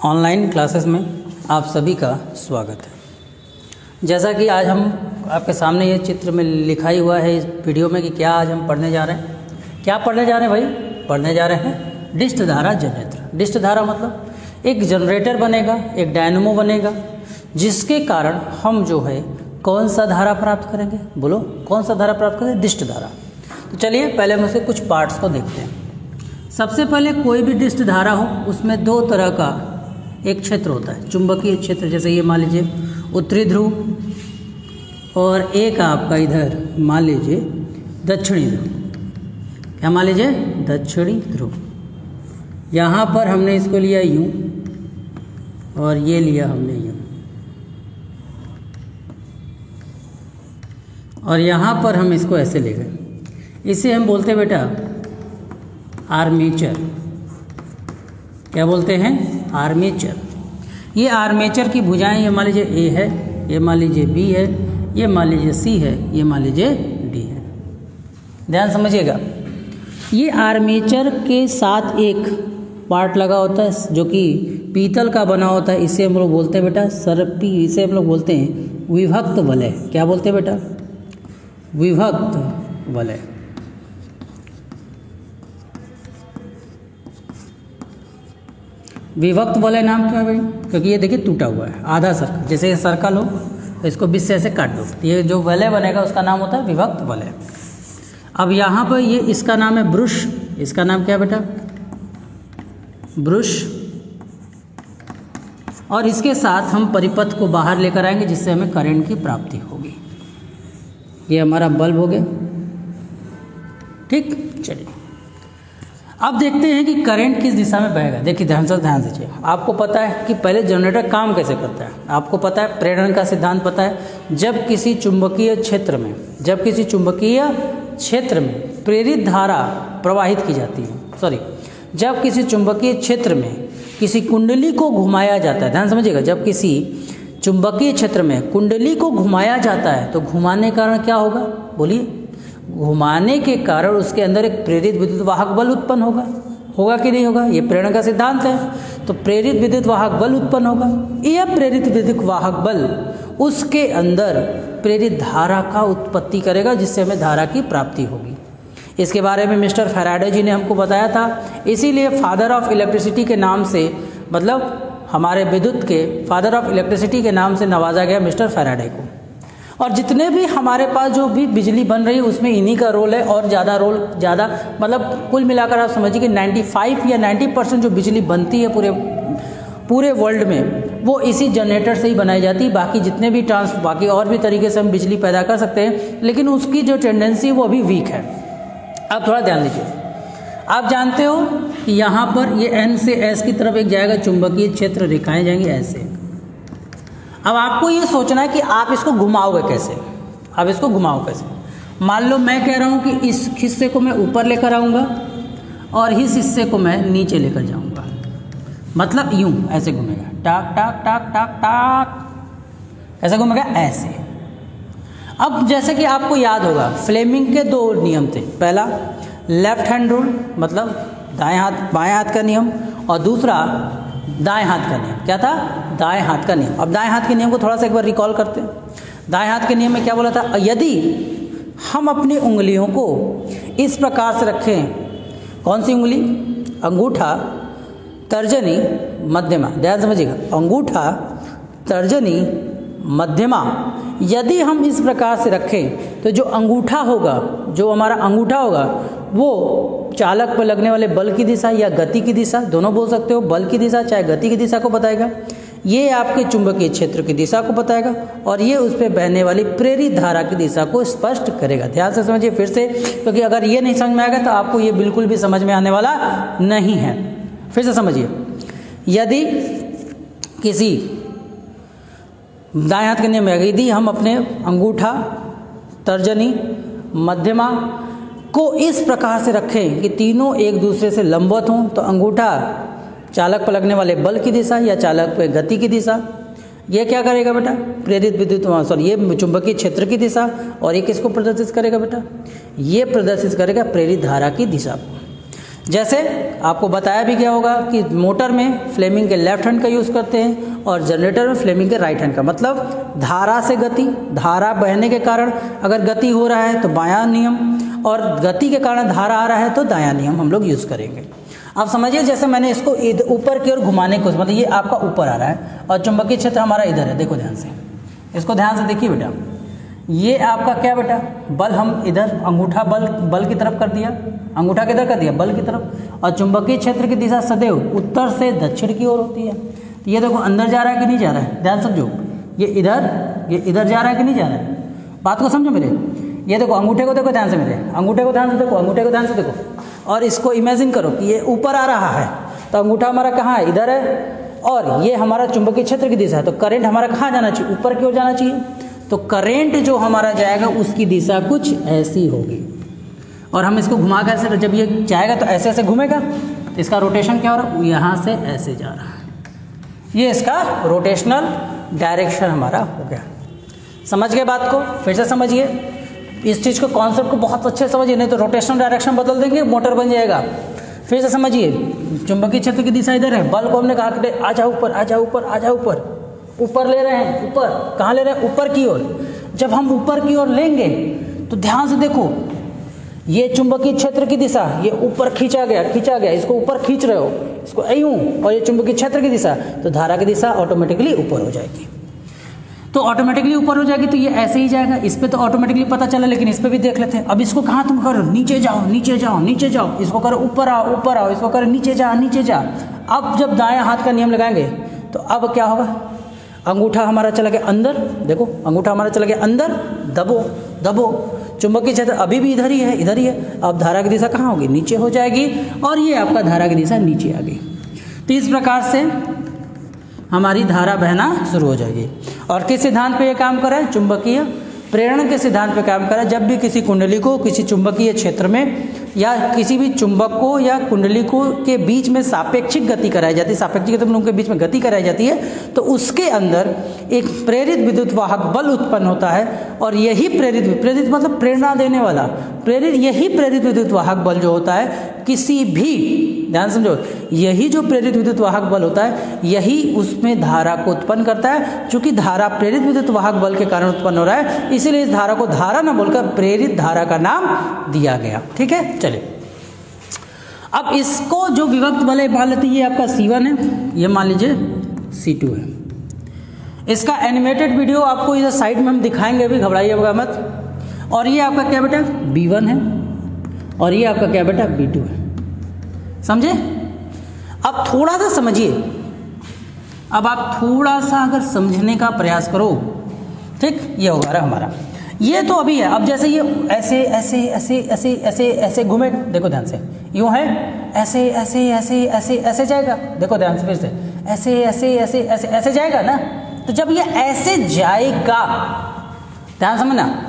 Online classes में आप सभी का स्वागत है। जैसा कि आज हम आपके सामने ये चित्र में लिखा ही हुआ है इस वीडियो में कि क्या आज हम पढ़ने जा रहे हैं। क्या पढ़ने जा रहे हैं भाई? पढ़ने जा रहे हैं डिस्ट धारा जनरेटर। डिस्ट धारा मतलब एक जनरेटर बनेगा, एक डायनेमो बनेगा, जिसके कारण हम जो है कौन सा धारा प्राप्त करेंगे? बोलो, कौन सा धारा प्राप्त करेंगे? डिस्ट धारा। तो चलिए पहले हम उसके कुछ पार्ट्स को देखते हैं। सबसे पहले कोई भी डिस्ट धारा हो उसमें दो तरह का एक क्षेत्र होता है, चुंबकीय क्षेत्र। जैसे ये मान लीजिए उत्तरी ध्रुव और एक आपका इधर मान लीजिए दक्षिणी ध्रुव। क्या मान लीजिए? दक्षिणी ध्रुव। यहाँ पर हमने इसको लिया यूं और ये लिया हमने यूं, और यहाँ पर हम इसको ऐसे ले गए। इसे हम बोलते हैं बेटा आर्मेचर। क्या बोलते हैं? आर्मेचर। ये आर्मेचर की भुजाएं ये मान लीजिए ए है, ये मान लीजिए बी है, ये मान लीजिए सी है, ये मान लीजिए डी है। ध्यान समझिएगा, ये आर्मेचर के साथ एक पार्ट लगा होता है जो कि पीतल का बना होता है। इसे हम लोग बोलते हैं बेटा सर्पी। इसे हम लोग बोलते हैं विभक्त वलय। क्या बोलते हैं बेटा? विभक्त वलय। विभक्त वलय नाम क्यों है भाई? क्योंकि ये देखिए टूटा हुआ है, आधा सर्कल। जैसे ये सर्कल हो तो इसको बीच से ऐसे काट दो, ये जो वलय बनेगा उसका नाम होता है विभक्त वलय। अब यहाँ पर ये इसका नाम है ब्रुश। इसका नाम क्या है बेटा? ब्रुश। और इसके साथ हम परिपथ को बाहर लेकर आएंगे जिससे हमें करंट की प्राप्ति होगी। ये हमारा बल्ब हो गया। ठीक, चलिए अब देखते हैं कि करंट किस दिशा में बहेगा। देखिए ध्यान दीजिए। आपको पता है कि पहले जनरेटर काम कैसे करता है। आपको पता है, प्रेरण का सिद्धांत पता है। जब किसी चुंबकीय क्षेत्र में प्रेरित धारा प्रवाहित की जाती है, जब किसी चुंबकीय क्षेत्र में किसी कुंडली को घुमाया जाता है, ध्यान समझिएगा, जब किसी चुंबकीय क्षेत्र में कुंडली को घुमाया जाता है तो घुमाने के कारण क्या होगा? बोलिए। घुमाने के कारण उसके अंदर एक प्रेरित विद्युत वाहक बल उत्पन्न होगा कि नहीं होगा? ये प्रेरण का सिद्धांत है। तो प्रेरित विद्युत वाहक बल उत्पन्न होगा। यह प्रेरित विद्युत वाहक बल उसके अंदर प्रेरित धारा का उत्पत्ति करेगा जिससे हमें धारा की प्राप्ति होगी। इसके बारे में मिस्टर फैराडे जी ने हमको बताया था। इसीलिए फादर ऑफ इलेक्ट्रिसिटी के नाम से, मतलब हमारे विद्युत के फादर ऑफ इलेक्ट्रिसिटी के नाम से नवाजा गया मिस्टर फैराडे को। और जितने भी हमारे पास जो भी बिजली बन रही है उसमें इन्हीं का रोल है। और ज़्यादा मतलब कुल मिलाकर आप समझिए कि 95 या 90% जो बिजली बनती है पूरे वर्ल्ड में वो इसी जनरेटर से ही बनाई जाती है। बाकी जितने भी बाकी और भी तरीके से हम बिजली पैदा कर सकते हैं, लेकिन उसकी जो टेंडेंसी है वो अभी वीक है। आप थोड़ा ध्यान दीजिए। आप जानते हो कि यहाँ पर ये N से S की तरफ एक जाएगा चुंबकीय क्षेत्र, रेखाएं जाएंगी ऐसे। अब आपको ये सोचना है कि आप इसको घुमाओगे कैसे। अब इसको घुमाओ कैसे? मान लो मैं कह रहा हूँ कि इस हिस्से को मैं ऊपर लेकर आऊँगा और इस हिस्से को मैं नीचे लेकर जाऊँगा। मतलब यूँ ऐसे घूमेगा, टाक टाक टाक टाक टाक, ऐसा घूमेगा ऐसे। अब जैसे कि आपको याद होगा फ्लेमिंग के दो नियम थे। पहला लेफ्ट हैंड रूल, मतलब बाएं हाथ का नियम, और दूसरा दाएं हाथ का नियम। क्या था? दाएं हाथ का नियम। अब दाएं हाथ के नियम को थोड़ा सा एक बार रिकॉल करते हैं। दाएं हाथ के नियम में क्या बोला था? यदि हम अपनी उंगलियों को इस प्रकार से रखें, कौन सी उंगली? अंगूठा, तर्जनी, मध्यमा। ध्यान समझिएगा, अंगूठा, तर्जनी, मध्यमा। यदि हम इस प्रकार से रखें तो जो अंगूठा होगा, जो हमारा अंगूठा होगा, वो चालक पर लगने वाले बल की दिशा या गति की दिशा, दोनों बोल सकते हो, बल की दिशा चाहे गति की दिशा को बताएगा। ये आपके चुंबकीय क्षेत्र की दिशा को बताएगा और ये उस पर बहने वाली प्रेरित धारा की दिशा को स्पष्ट करेगा। ध्यान से समझिए फिर से, क्योंकि अगर ये नहीं समझ में आएगा तो आपको ये बिल्कुल भी समझ में आने वाला नहीं है। फिर से समझिए, यदि किसी दाएं हाथ के नियम में यदि हम अपने अंगूठा, तर्जनी, मध्यमा को इस प्रकार से रखें कि तीनों एक दूसरे से लंबवत हों, तो अंगूठा चालक पर लगने वाले बल की दिशा या चालक पर गति की दिशा, ये क्या करेगा बेटा? प्रेरित विद्युत ये चुंबकीय क्षेत्र की दिशा, और ये किसको प्रदर्शित करेगा बेटा? ये प्रदर्शित करेगा प्रेरित धारा की दिशा को। जैसे आपको बताया भी गया होगा कि मोटर में फ्लेमिंग के लेफ्ट हैंड का यूज़ करते हैं और जनरेटर में फ्लेमिंग के राइट हैंड का। मतलब धारा से गति, धारा बहने के कारण अगर गति हो रहा है तो बायां नियम, और गति के कारण धारा आ रहा है तो दायां नियम हम लोग यूज़ करेंगे। आप समझिए, जैसे मैंने इसको ऊपर की ओर घुमाने को, मतलब ये आपका ऊपर आ रहा है और चुंबकीय क्षेत्र हमारा इधर है। देखो ध्यान से, इसको ध्यान से देखिए बेटा, ये आपका क्या बेटा, बल हम इधर अंगूठा बल की तरफ कर दिया, अंगूठा किधर कर दिया, बल की तरफ, और चुंबकीय क्षेत्र की दिशा सदैव उत्तर से दक्षिण की ओर होती है। तो ये देखो अंदर जा रहा है कि नहीं जा रहा है, ध्यान समझो, ये इधर जा रहा है कि नहीं जा रहा है, बात को समझो मेरे। ये देखो अंगूठे को देखो ध्यान से मेरे, अंगूठे को ध्यान से देखो, अंगूठे को ध्यान से देखो, और इसको इमेजिन करो कि ये ऊपर आ रहा है, तो अंगूठा हमारा कहाँ है, इधर है, और ये हमारा चुंबकीय क्षेत्र की दिशा है, तो करंट हमारा कहाँ जाना चाहिए, ऊपर की ओर जाना चाहिए। तो करंट जो हमारा जाएगा उसकी दिशा कुछ ऐसी होगी, और हम इसको घुमा कर, जब ये जाएगा तो ऐसे ऐसे घूमेगा, तो इसका रोटेशन क्या हो रहा है, यहाँ से ऐसे जा रहा है, ये इसका रोटेशनल डायरेक्शन हमारा हो गया। समझ गए बात को, फिर से समझिए इस चीज़ को, कॉन्सेप्ट को बहुत अच्छे से समझिए, नहीं तो रोटेशनल डायरेक्शन बदल देंगे, मोटर बन जाएगा। फिर से समझिए, चुंबकीय क्षेत्र की दिशा इधर है, बल को हमने कहा कि आ जाओ ऊपर, आ जाओ ऊपर, आ जाओ ऊपर, ऊपर ले रहे हैं, ऊपर कहाँ ले रहे हैं, ऊपर की ओर। जब हम ऊपर की ओर लेंगे तो ध्यान से देखो, ये चुंबकीय क्षेत्र की दिशा, ये ऊपर खींचा गया, इसको ऊपर खींच रहे हो, इसको यूं, और ये चुंबकीय क्षेत्र की दिशा, तो धारा की दिशा ऑटोमेटिकली ऊपर हो जाएगी। तो ऑटोमेटिकली ऊपर हो जाएगी, तो ये ऐसे ही जाएगा। इस पे तो ऑटोमेटिकली पता चला, लेकिन इस पे भी देख लेते हैं। अब इसको कहाँ तुम करो, नीचे जाओ, नीचे जाओ, नीचे जाओ, इसको करो ऊपर आओ, ऊपर आओ, इसको करो नीचे जा, नीचे जा। अब जब दायां हाथ का नियम लगाएंगे तो अब क्या होगा, अंगूठा हमारा चला गया अंदर, देखो अंगूठा हमारा चला गया अंदर, दबो दबो, चुंबकीय क्षेत्र अभी भी इधर ही है, इधर ही है। अब धारा की दिशा कहाँ होगी, नीचे हो जाएगी, और ये आपका धारा की दिशा नीचे आ गई। तो इस प्रकार से हमारी धारा बहना शुरू हो जाएगी। और किस सिद्धांत पे ये काम कर रहा है, चुंबकीय प्रेरण के सिद्धांत पे काम कर रहा है। जब भी किसी कुंडली को किसी चुंबकीय क्षेत्र में या किसी भी चुंबक को या कुंडली को के बीच में सापेक्षिक गति कराई जाती है, सापेक्षिक गति उनके बीच में गति कराई जाती है, तो उसके अंदर एक प्रेरित विद्युत वाहक बल उत्पन्न होता है। और यही प्रेरित मतलब प्रेरणा देने वाला, यही प्रेरित विद्युत वाहक बल जो होता है, किसी भी, ध्यान समझो, यही जो प्रेरित विद्युत वाहक बल होता है, यही उसमें धारा को उत्पन्न करता है। चूंकि धारा प्रेरित विद्युत वाहक बल के कारण उत्पन्न हो रहा है, इसीलिए इस धारा को धारा न बोलकर प्रेरित धारा का नाम दिया गया। ठीक है, चलिए अब इसको जो विभक्त बल मान लेते हैं, ये आपका C1 है, ये मान लीजिए C2 है। इसका एनिमेटेड वीडियो आपको इधर साइड में हम दिखाएंगे, अभी घबराइएगा मत। और ये आपका क्या बेटा B1 है, और ये आपका क्या बेटा B2 है। समझे? अब थोड़ा सा समझिए, अब आप थोड़ा सा अगर समझने का प्रयास करो, ठीक, ये होगा रहा हमारा, ये तो अभी है। अब जैसे ये ऐसे ऐसे ऐसे ऐसे ऐसे ऐसे घूमे, देखो ध्यान से, यूं है, ऐसे ऐसे ऐसे ऐसे ऐसे जाएगा, देखो ध्यान से, फिर से ऐसे ऐसे ऐसे ऐसे ऐसे जाएगा ना। तो जब ये ऐसे जाएगा, ध्यान समझना,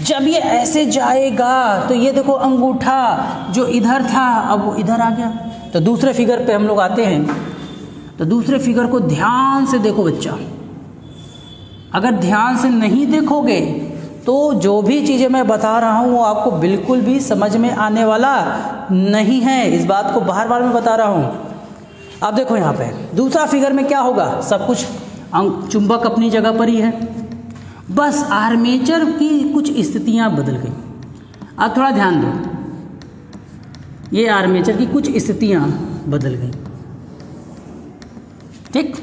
जब ये ऐसे जाएगा तो ये देखो अंगूठा जो इधर था अब वो इधर आ गया। तो दूसरे फिगर पे हम लोग आते हैं, तो दूसरे फिगर को ध्यान से देखो बच्चा। अगर ध्यान से नहीं देखोगे तो जो भी चीज़ें मैं बता रहा हूँ वो आपको बिल्कुल भी समझ में आने वाला नहीं है। इस बात को बार बार मैं बता रहा हूँ। अब देखो यहाँ पे दूसरा फिगर में क्या होगा, सब कुछ चुंबक अपनी जगह पर ही है, बस आर्मेचर की कुछ स्थितियाँ बदल गई। अब थोड़ा ध्यान दो, ये आर्मेचर की कुछ स्थितियाँ बदल गई। ठीक,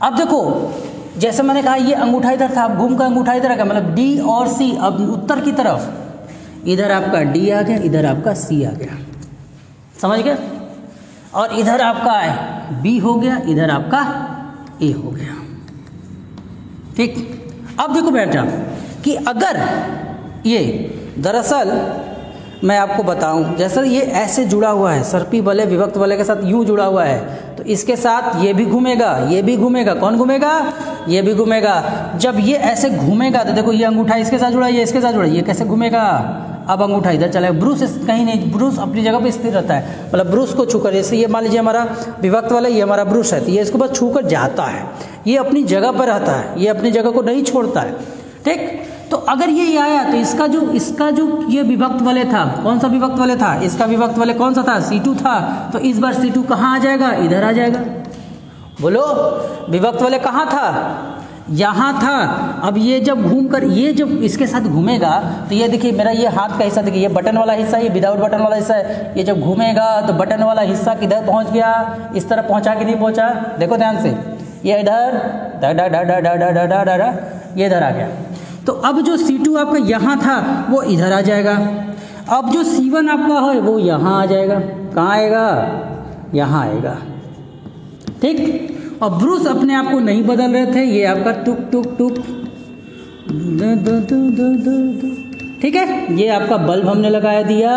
अब देखो जैसे मैंने कहा ये अंगूठा इधर था, अब घूम का अंगूठा इधर आ गया, मतलब डी और सी, अब उत्तर की तरफ, इधर आपका डी आ गया, इधर आपका सी आ गया, समझ गए? और इधर आपका बी हो गया, इधर आपका ए हो गया। ठीक, अब देखो बेटा कि अगर ये, दरअसल मैं आपको बताऊं, जैसे ये ऐसे जुड़ा हुआ है, सर्पी बले विभक्त बले के साथ यूं जुड़ा हुआ है, तो इसके साथ ये भी घूमेगा, ये भी घूमेगा। कौन घूमेगा? ये भी घूमेगा। जब ये ऐसे घूमेगा तो देखो ये अंगूठा इसके साथ जुड़ा है, ये इसके साथ जुड़ा है, ये कैसे घूमेगा? अब अंगूठा इधर चला है, ब्रूस कहीं नहीं, ब्रूस अपनी जगह पे स्थिर रहता है, मतलब ब्रूस को छूकर, जैसे ये मान लीजिए हमारा विभक्त वाला, ये हमारा ब्रूस है, तो ये इसको बस छूकर जाता है, ये अपनी जगह पर रहता है, ये अपनी जगह को नहीं छोड़ता है। ठीक, तो अगर ये आया तो इसका जो ये विभक्त वलय था, कौन सा विभक्त वलय था, इसका विभक्त वलय कौन सा था, C2 था। तो इस बार C2 कहाँ आ जाएगा, इधर आ जाएगा। बोलो विभक्त वलय कहाँ था, यहाँ था। अब ये जब घूमकर ये जब इसके साथ घूमेगा तो ये देखिए मेरा ये हाथ का हिस्सा देखिए, ये बटन वाला हिस्सा, ये विदाउट बटन वाला हिस्सा है। ये जब घूमेगा तो बटन वाला हिस्सा किधर पहुँच गया, इस तरफ पहुँचा कि नहीं पहुँचा, देखो ध्यान से, ये इधर ये इधर आ गया। तो अब जो C2 आपका यहाँ था वो इधर आ जाएगा। अब जो C1 आपका है वो यहाँ आ जाएगा। कहाँ आएगा, यहाँ आएगा। ठीक, और ब्रूस अपने आप को नहीं बदल रहे थे, ये आपका टुक टुक टुक ठीक है, ये आपका बल्ब हमने लगाया दिया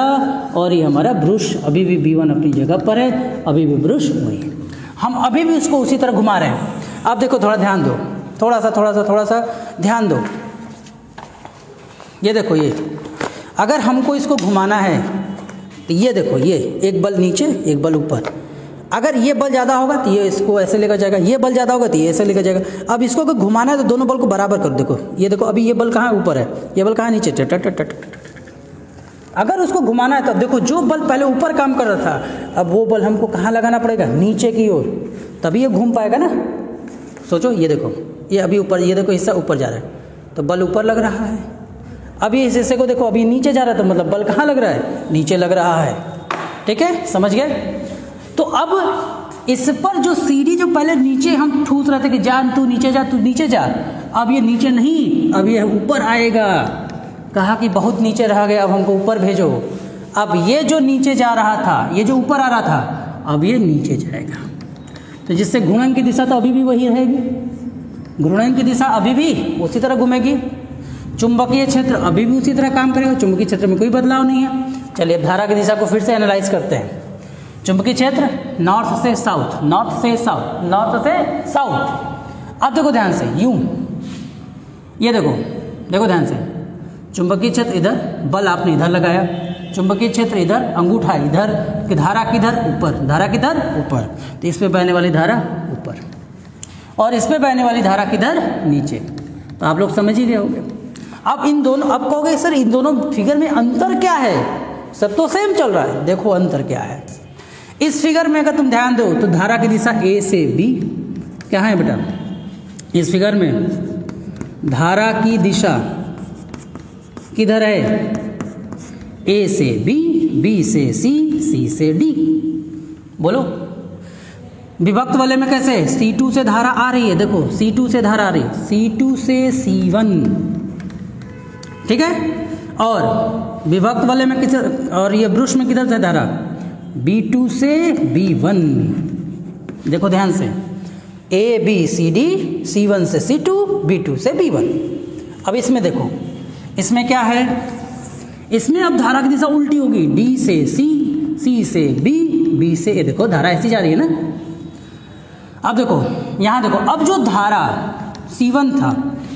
और ये हमारा ब्रश अभी भी B1 अपनी जगह पर है, अभी भी ब्रश वही है, हम अभी भी उसको उसी तरह घुमा रहे हैं। अब देखो थोड़ा ध्यान दो, थोड़ा सा ध्यान दो। ये देखो, ये अगर हमको इसको घुमाना है तो ये देखो, ये एक बल नीचे एक बल ऊपर। अगर ये बल ज़्यादा होगा तो ये इसको ऐसे लेकर जाएगा, ये बल ज़्यादा होगा तो ये ऐसे लेकर जाएगा। अब इसको अगर घुमाना है तो दोनों बल को बराबर कर, देखो ये देखो, अभी ये बल कहाँ ऊपर है, ये बल कहाँ नीचे, अगर उसको घुमाना है तो देखो जो बल पहले ऊपर काम कर रहा था अब वो बल हमको कहाँ लगाना पड़ेगा, नीचे की ओर, तभी ये घूम पाएगा ना। सोचो, ये देखो, ये अभी ऊपर, ये देखो हिस्सा ऊपर जा रहा है तो बल ऊपर लग रहा है। अभी इस हिस्से को देखो, अभी नीचे जा रहा है तो मतलब बल कहाँ लग रहा है, नीचे लग रहा है। ठीक है, समझ गए। तो अब इस पर जो सीढ़ी जो पहले नीचे हम ठूस रहे थे कि जा तू नीचे जा, तू नीचे जा, अब ये नीचे नहीं, अब ये ऊपर आएगा। कहा कि बहुत नीचे रह गया, अब हमको ऊपर भेजो। अब ये जो नीचे जा रहा था, ये जो ऊपर आ रहा था, अब ये नीचे जाएगा। तो जिससे घूर्णन की दिशा तो अभी भी वही रहेगी, घूर्णन की दिशा अभी भी उसी तरह घूमेगी। चुंबकीय क्षेत्र अभी भी उसी तरह काम करेगा, चुंबकीय क्षेत्र में कोई बदलाव नहीं है। चलिए धारा की दिशा को फिर से एनालाइज करते हैं। चुंबकीय क्षेत्र नॉर्थ से साउथ, नॉर्थ से साउथ, नॉर्थ से साउथ। अब देखो ध्यान से, यूं, ये देखो, देखो ध्यान से, चुंबकीय क्षेत्र इधर, बल आपने इधर लगाया, चुंबकीय क्षेत्र इधर, अंगूठा इधर, कि धारा किधर, ऊपर, धारा किधर, ऊपर। तो इस पे बहने वाली धारा ऊपर और इस पे बहने वाली धारा किधर, नीचे। तो आप लोग समझ ही गए होंगे। अब इन दोनों, अब कहोगे सर इन दोनों फिगर में अंतर क्या है, सब तो सेम चल रहा है। देखो अंतर क्या है। इस फिगर में अगर तुम ध्यान दो तो धारा की दिशा A से B क्या है बेटा, इस फिगर में धारा की दिशा किधर है, A से B, B से C, C से D। बोलो विभक्त वलय में कैसे, C2 से धारा आ रही है, देखो C2 से धारा आ रही है, C2 से C1, ठीक है। और विभक्त वलय में किधर, और ये ब्रश में किधर से धारा, B2 से B1। देखो ध्यान से, A B C D, C1 से C2, B2 से B1। अब इसमें देखो, इसमें क्या है, इसमें अब धारा की दिशा उल्टी होगी, D से C, C से B, B से A। देखो धारा ऐसी जा रही है ना। अब देखो यहाँ देखो, अब जो धारा C1 था,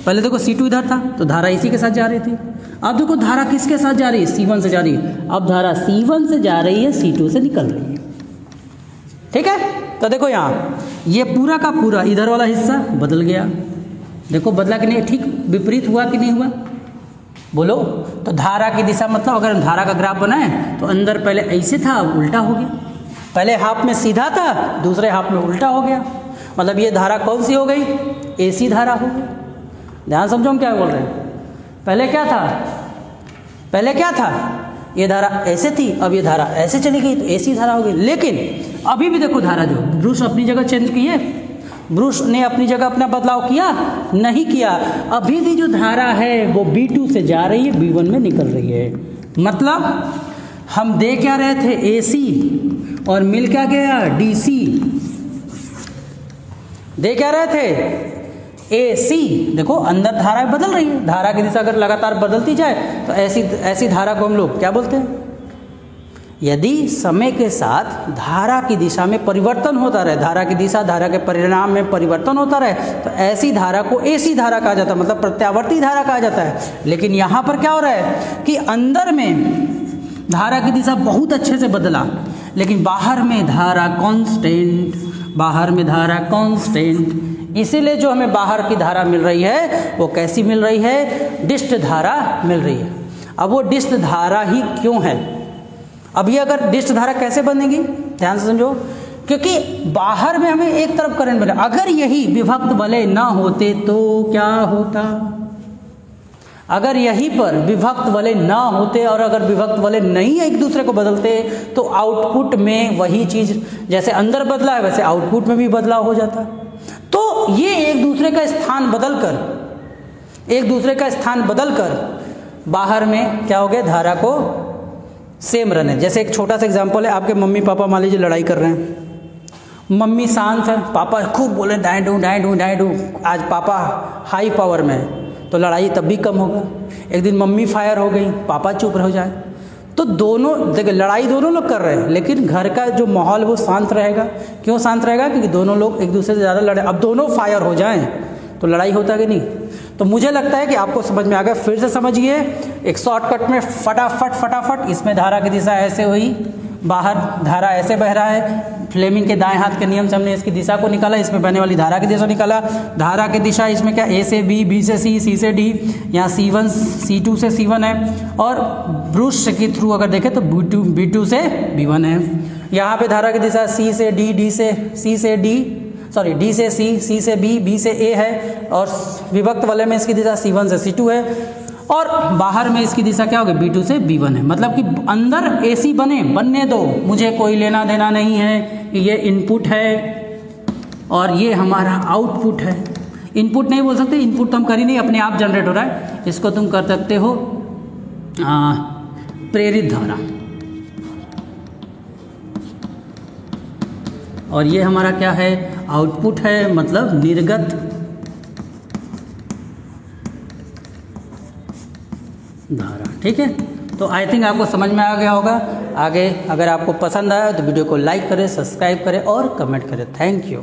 पहले देखो C2 इधर था तो धारा इसी के साथ जा रही थी। अब देखो धारा किसके साथ जा रही है, C1 से जा रही है। अब धारा C1 से जा रही है, C2 से निकल रही है। ठीक है, तो देखो यहाँ ये पूरा का पूरा इधर वाला हिस्सा बदल गया। देखो बदला कि नहीं, ठीक विपरीत हुआ कि नहीं हुआ, बोलो। तो धारा की दिशा मतलब अगर धारा का ग्राफ बनाए तो अंदर पहले ऐसे था, अब उल्टा हो गया। पहले हाफ में सीधा था, दूसरे हाफ में उल्टा हो गया। मतलब ये धारा कौन सी हो गई, AC धारा हो गई। ध्यान समझो हम क्या बोल रहे हैं। पहले क्या था, पहले क्या था, ये धारा ऐसे थी, अब ये धारा ऐसे चली गई तो AC धारा हो गई। लेकिन अभी भी देखो धारा जो ब्रश अपनी जगह चेंज की है, ब्रश ने अपनी जगह अपना बदलाव किया नहीं किया। अभी भी जो धारा है वो B2 से जा रही है, B1 में निकल रही है। मतलब हम दे क्या रहे थे, AC, और मिल क्या गया, DC। दे क्या रहे थे, AC। देखो अंदर धारा बदल रही है, धारा की दिशा अगर लगातार बदलती जाए तो ऐसी धारा को हम लोग क्या बोलते हैं। यदि समय के साथ धारा की दिशा में परिवर्तन होता रहे, धारा की दिशा, धारा के परिणाम में परिवर्तन होता रहे, तो ऐसी धारा को AC धारा कहा जाता है, मतलब प्रत्यावर्ती धारा कहा जाता है। लेकिन यहाँ पर क्या हो रहा है कि अंदर में धारा की दिशा बहुत अच्छे से बदला, लेकिन बाहर में धारा कांस्टेंट, बाहर में धारा कांस्टेंट। इसीलिए जो हमें बाहर की धारा मिल रही है वो कैसी मिल रही है, डिस्ट धारा मिल रही है। अब वो डिस्ट धारा ही क्यों है, अब ये अगर डिस्ट धारा कैसे बनेगी, ध्यान से समझो, क्योंकि बाहर में हमें एक तरफ करंट मिला, अगर यही विभक्त वलय ना होते तो क्या होता, अगर यहीं पर विभक्त वलय ना होते और अगर विभक्त वलय नहीं एक दूसरे को बदलते तो आउटपुट में वही चीज जैसे अंदर बदला है वैसे आउटपुट में भी बदलाव हो जाता। तो ये एक दूसरे का स्थान बदलकर बाहर में क्या हो गया, धारा को सेम रहने। जैसे एक छोटा सा एग्जांपल है, आपके मम्मी पापा मान लीजिए लड़ाई कर रहे हैं, मम्मी शांत है, पापा खूब बोले डाय डू, आज पापा हाई पावर में है तो लड़ाई तब भी कम होगा। एक दिन मम्मी फायर हो गई, पापा चुप हो जाए, तो दोनों देखिए लड़ाई दोनों लोग कर रहे हैं लेकिन घर का जो माहौल वो शांत रहेगा। क्यों शांत रहेगा, क्योंकि दोनों लोग एक दूसरे से ज़्यादा लड़े। अब दोनों फायर हो जाएं तो लड़ाई होता कि नहीं। तो मुझे लगता है कि आपको समझ में आ गया, फिर से समझिए, एक शॉर्टकट में फटाफट इसमें धारा की दिशा ऐसे हुई, बाहर धारा ऐसे बह रहा है, फ्लेमिंग के दाएं हाथ के नियम से हमने इसकी दिशा को निकाला, इसमें बहने वाली धारा की दिशा निकाला। धारा की दिशा इसमें क्या, ए से बी, बी से सी, सी से डी, यहाँ C1 C2 से C1 है, और ब्रूश के थ्रू अगर देखें तो B2 से B1 है। यहाँ पे धारा की दिशा C से D, D से C से D, सॉरी D से C, C से B, B से A है, और विभक्त वलय में इसकी दिशा C1 से C2 है, और बाहर में इसकी दिशा क्या होगी, B2 से B1 है। मतलब कि अंदर AC बनने दो, मुझे कोई लेना देना नहीं है, ये इनपुट है और ये हमारा आउटपुट है। इनपुट नहीं बोल सकते, इनपुट तो हम कर ही नहीं, अपने आप जनरेट हो रहा है, इसको तुम कर सकते हो प्रेरित धारा, और ये हमारा क्या है, आउटपुट है, मतलब निर्गत धारा। ठीक है, तो आई थिंक आपको समझ में आ गया होगा। आगे अगर आपको पसंद आया तो वीडियो को लाइक करें, सब्सक्राइब करें और कमेंट करें। Thank you.